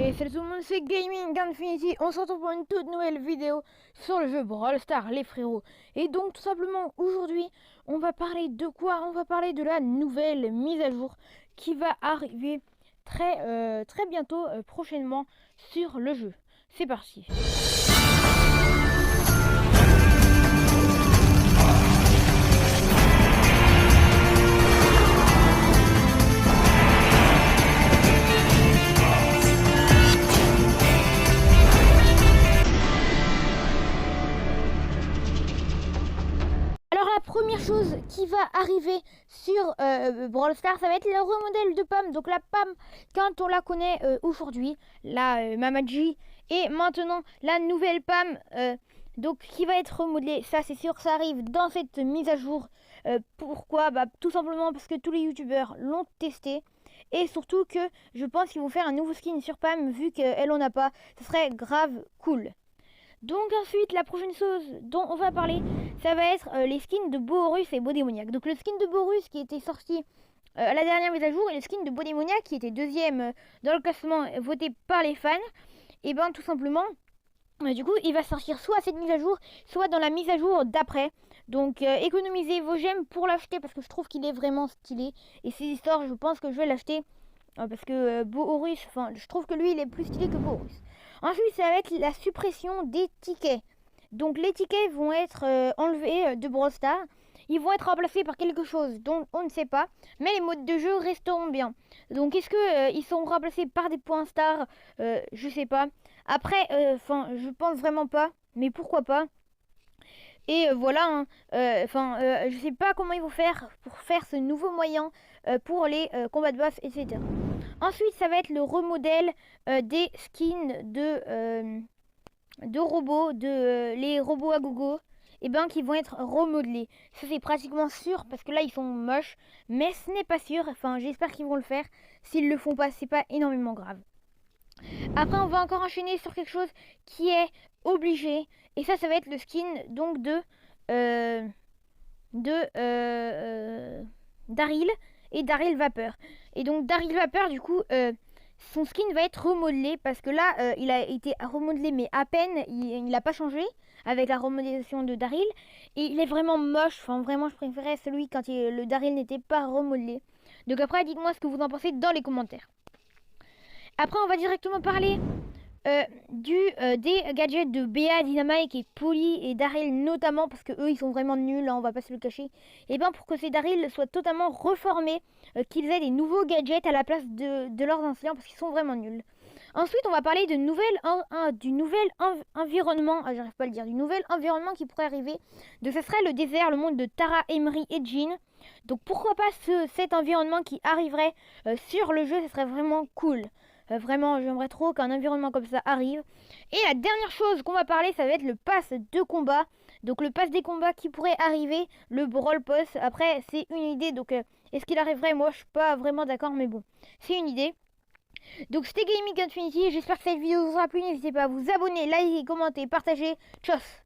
Et salut tout le monde, c'est Gaming Infinity. On se retrouve pour une toute nouvelle vidéo sur le jeu Brawl Stars, les frérots. Et donc tout simplement aujourd'hui, on va parler de quoi? On va parler de la nouvelle mise à jour qui va arriver très bientôt, prochainement sur le jeu. C'est parti. La première chose qui va arriver sur Brawl Stars, ça va être le remodèle de Pam. Donc la Pam, quand on la connaît aujourd'hui, la Mamaji, et maintenant la nouvelle Pam, donc qui va être remodelée, ça c'est sûr, ça arrive dans cette mise à jour. Pourquoi? Tout simplement parce que tous les youtubeurs l'ont testé. Et surtout que je pense qu'ils vont faire un nouveau skin sur Pam, vu qu'elle en a pas. Ce serait grave cool. Donc ensuite, la prochaine chose dont on va parler, ça va être les skins de Boorus et Bodémoniaque. Donc le skin de Boorus qui était sorti à la dernière mise à jour et le skin de Bodémoniaque qui était deuxième dans le classement voté par les fans. Et ben tout simplement, du coup, il va sortir soit à cette mise à jour, soit dans la mise à jour d'après. Donc économisez vos gemmes pour l'acheter parce que je trouve qu'il est vraiment stylé. Et ces histoires, je pense que je vais l'acheter parce que Boorus, enfin, je trouve que lui, il est plus stylé que Boorus. Ensuite, ça va être la suppression des tickets. Donc les tickets vont être enlevés de Brawl Stars. Ils vont être remplacés par quelque chose dont on ne sait pas. Mais les modes de jeu resteront bien. Donc est-ce que ils sont remplacés par des points stars? Je sais pas. Après, je pense vraiment pas. Mais pourquoi pas? Et voilà. Je sais pas comment ils vont faire pour faire ce nouveau moyen pour les combats de boss, etc. Ensuite, ça va être le remodèle des skins de robots, les robots à gogo, et qui vont être remodelés. Ça c'est pratiquement sûr parce que là ils sont moches, mais ce n'est pas sûr. Enfin, j'espère qu'ils vont le faire. S'ils le font pas, c'est pas énormément grave. Après, on va encore enchaîner sur quelque chose qui est obligé, et ça va être le skin donc de Daryl et Daryl Vapeur. Et donc Daryl Vapeur, du coup, son skin va être remodelé parce que là, il a été remodelé, mais à peine, il n'a pas changé avec la remodélisation de Daryl. Et il est vraiment moche. Enfin, vraiment, je préférais celui quand le Daryl n'était pas remodelé. Donc après, dites-moi ce que vous en pensez dans les commentaires. Après, on va directement parler des gadgets de Béa, Dynamite et Polly et Daryl notamment, parce que eux ils sont vraiment nuls, hein, on va pas se le cacher. Et pour que ces Daryl soient totalement reformés, qu'ils aient des nouveaux gadgets à la place de leurs anciens, parce qu'ils sont vraiment nuls. Ensuite, on va parler de du nouvel environnement, j'arrive pas à le dire, du nouvel environnement qui pourrait arriver. Donc ce serait le désert, le monde de Tara, Emery et Jean. Donc pourquoi pas cet environnement qui arriverait sur le jeu, ce serait vraiment cool. Vraiment, j'aimerais trop qu'un environnement comme ça arrive. Et la dernière chose qu'on va parler, ça va être le pass de combat. Donc le pass des combats qui pourrait arriver, le Brawl Pass. Après, c'est une idée, donc est-ce qu'il arriverait? Moi, je suis pas vraiment d'accord, mais bon, c'est une idée. Donc c'était Gaming Infinity, j'espère que cette vidéo vous aura plu. N'hésitez pas à vous abonner, liker, commenter, partager. Tchuss.